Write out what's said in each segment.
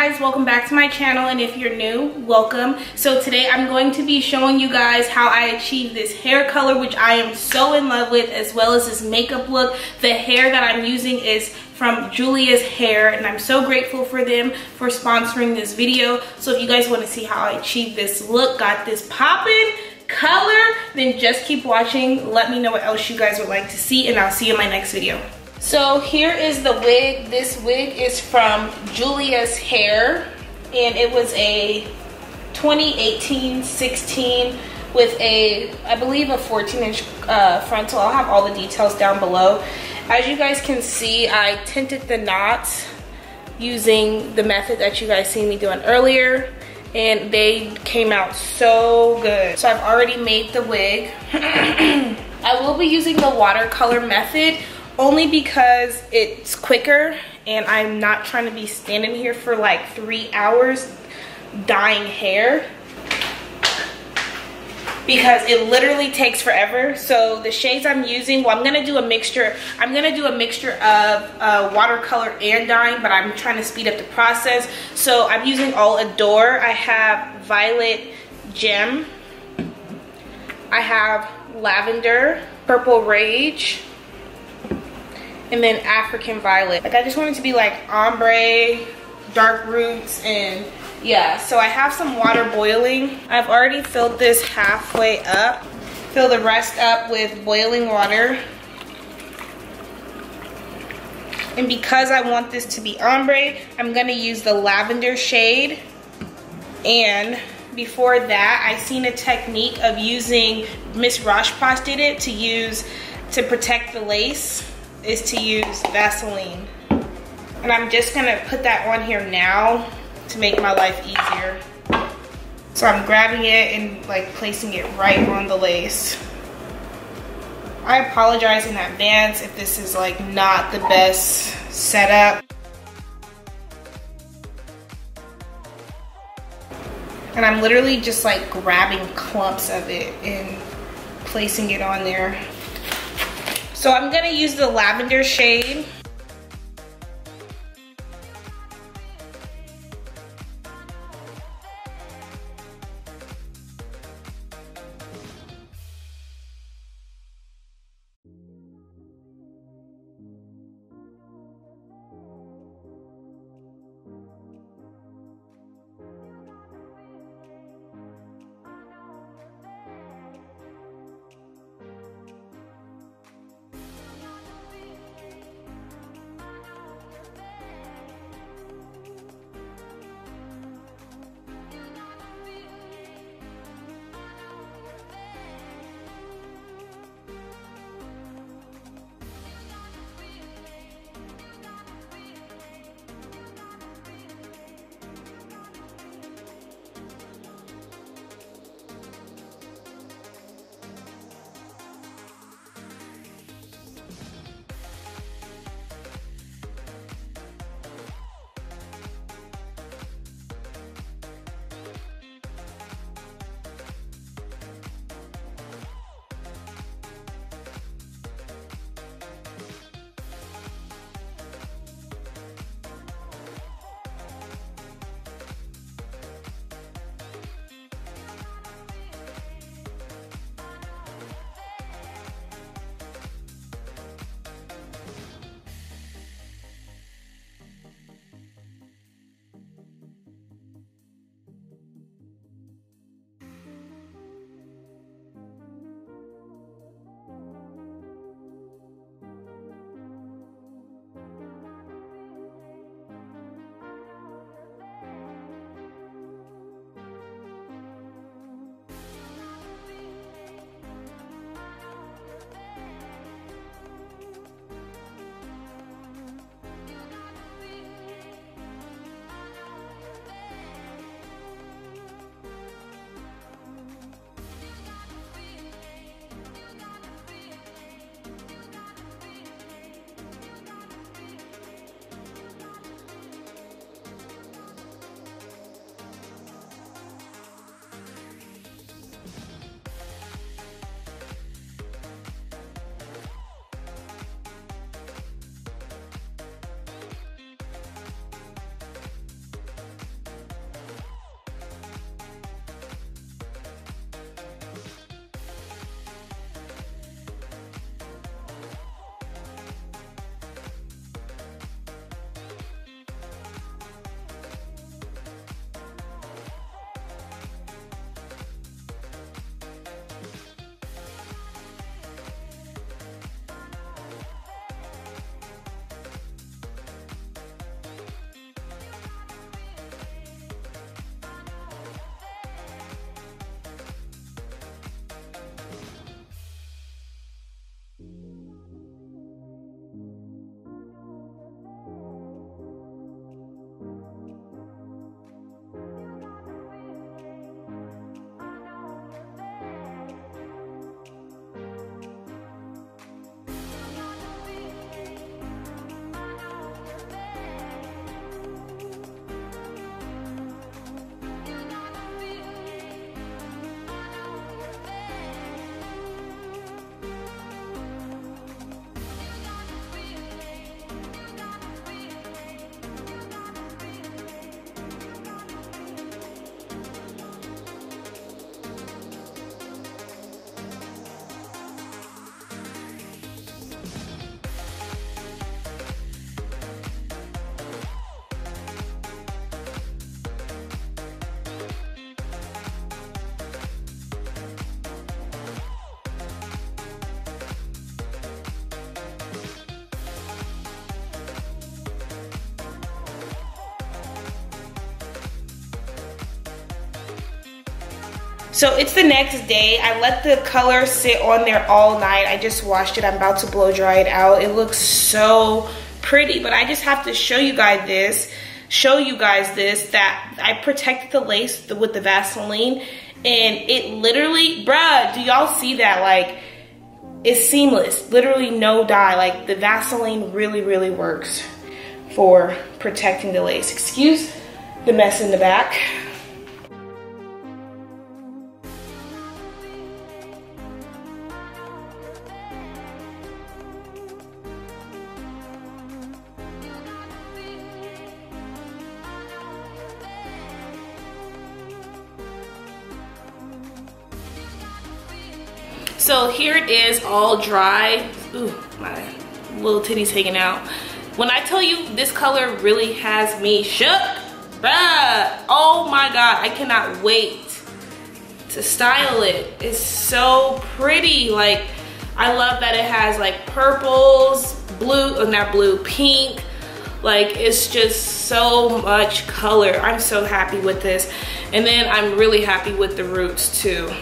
guys, welcome back to my channel, and if you're new, welcome. So today I'm going to be showing you guys how I achieved this hair color, which I am so in love with, as well as this makeup look. The hair that I'm using is from Julia's Hair, and I'm so grateful for them for sponsoring this video. So if you guys want to see how I achieved this look, got this poppin' color, then just keep watching. Let me know what else you guys would like to see, and I'll see you in my next video. So here is the wig. This wig is from Julia's Hair, and it was a 2018-16 with a, I believe, a 14-inch frontal. I'll have all the details down below. As you guys can see, I tinted the knots using the method that you guys seen me doing earlier, and they came out so good. So I've already made the wig. I will be using the watercolor method only because it's quicker, and I'm not trying to be standing here for like 3 hours dyeing hair, because it literally takes forever. So the shades I'm using, well, I'm gonna do a mixture of watercolor and dyeing, but I'm trying to speed up the process. So I'm using all Adore. I have Violet Gem, I have Lavender, Purple Rage, and then African Violet. Like, I just want it to be like ombre, dark roots, and yeah. So I have some water boiling. I've already filled this halfway up. Fill the rest up with boiling water. And because I want this to be ombre, I'm gonna use the lavender shade. And before that, I seen a technique of using, Miss Roshposh did it, to protect the lace, is to use Vaseline. And I'm just gonna put that on here now to make my life easier. So I'm grabbing it and like placing it right on the lace. I apologize in advance if this is like not the best setup. And I'm literally just like grabbing clumps of it and placing it on there. So I'm gonna use the lavender shade. So it's the next day. I let the color sit on there all night. I just washed it. I'm about to blow dry it out. It looks so pretty, but I just have to show you guys this, that I protected the lace with the Vaseline, and it literally, bruh, do y'all see that? Like, it's seamless, literally no dye. Like, the Vaseline really, really works for protecting the lace. Excuse the mess in the back. So here it is, all dry. Ooh, my little titties hanging out. When I tell you this color really has me shook, bruh, oh my God, I cannot wait to style it. It's so pretty. Like, I love that it has like purples, blue, oh, not blue, pink. Like, it's just so much color. I'm so happy with this. And then I'm really happy with the roots too.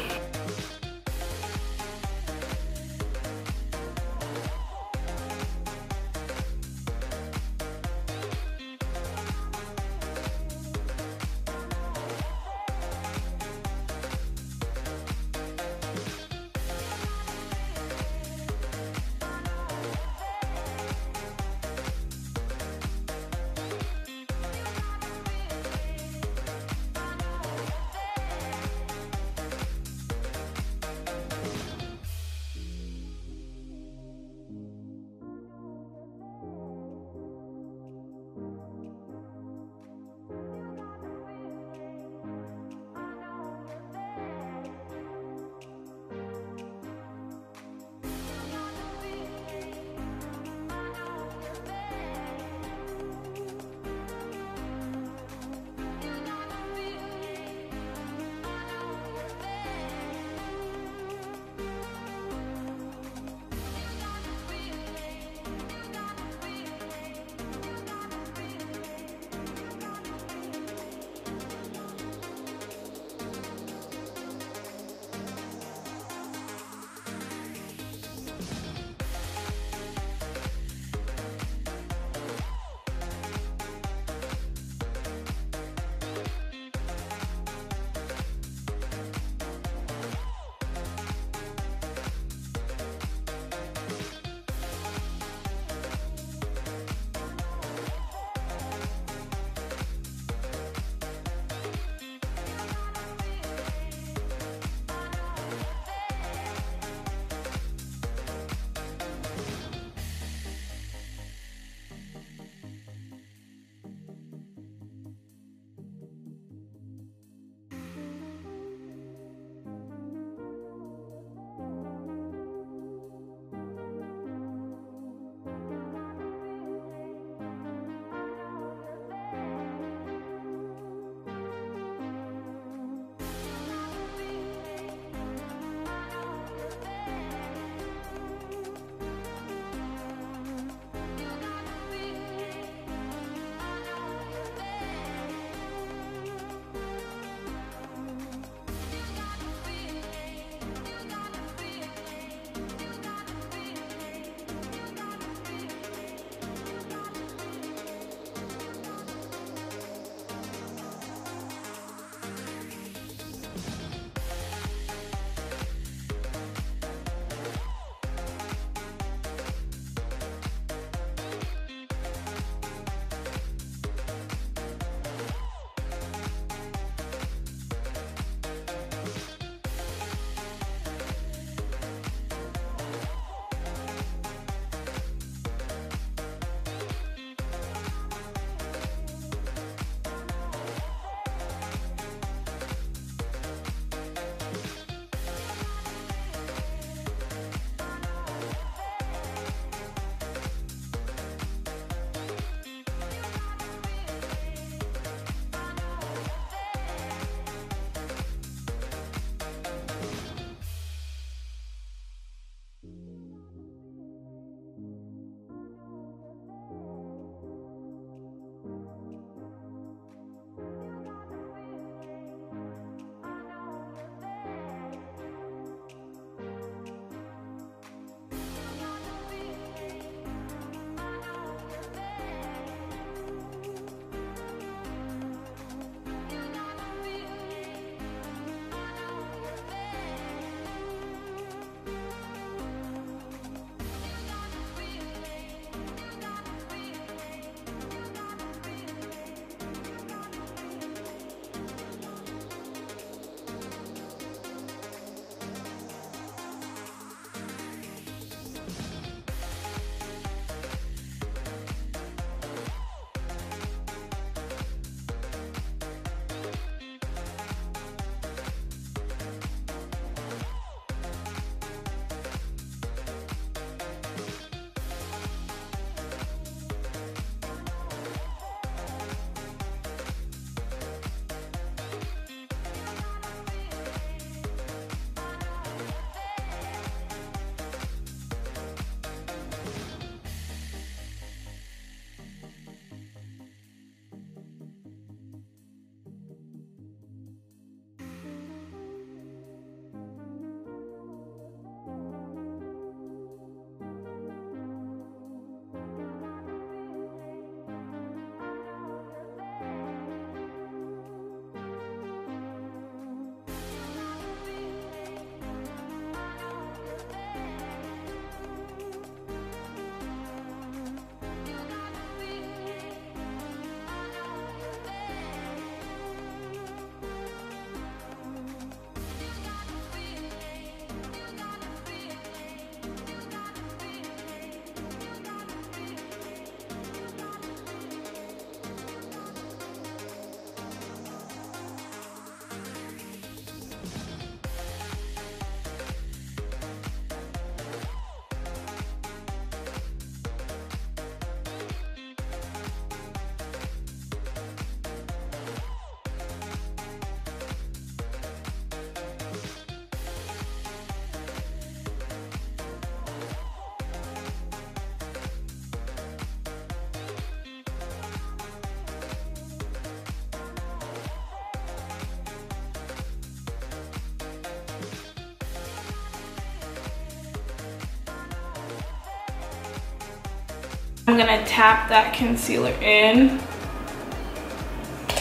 I'm gonna tap that concealer in.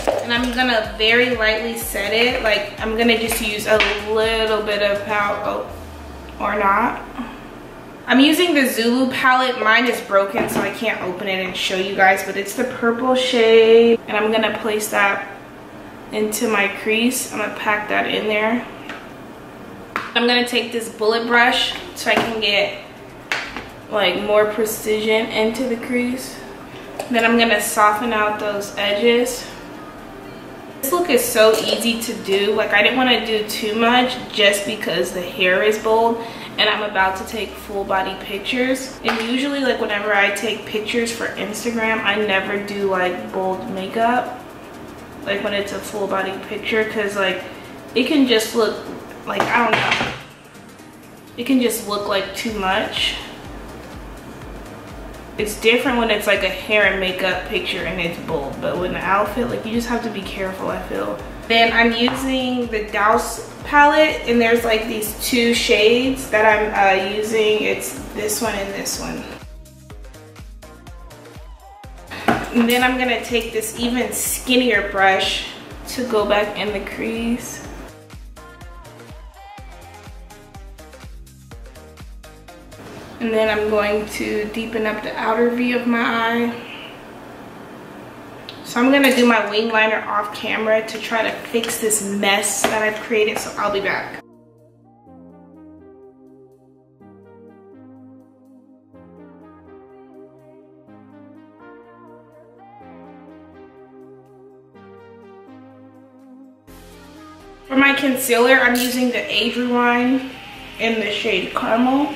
And I'm gonna very lightly set it. Like, I'm gonna just use a little bit of powder, oh, or not. I'm using the Zulu palette. Mine is broken, so I can't open it and show you guys, but it's the purple shade. And I'm gonna place that into my crease. I'm gonna pack that in there. I'm gonna take this bullet brush so I can get like more precision into the crease. Then I'm gonna soften out those edges. This look is so easy to do. Like, I didn't want to do too much just because the hair is bold and I'm about to take full body pictures. And usually, like, whenever I take pictures for Instagram, I never do like bold makeup, like when it's a full body picture, because like it can just look like, I don't know, it can just look like too much. It's different when it's like a hair and makeup picture and it's bold, but with an outfit, like, you just have to be careful, I feel. Then I'm using the Douse palette, and there's like these two shades that I'm using. It's this one and this one. And then I'm gonna take this even skinnier brush to go back in the crease. And then I'm going to deepen up the outer V of my eye. So I'm gonna do my wing liner off camera to try to fix this mess that I've created, so I'll be back. For my concealer, I'm using the Age Rewind in the shade Caramel.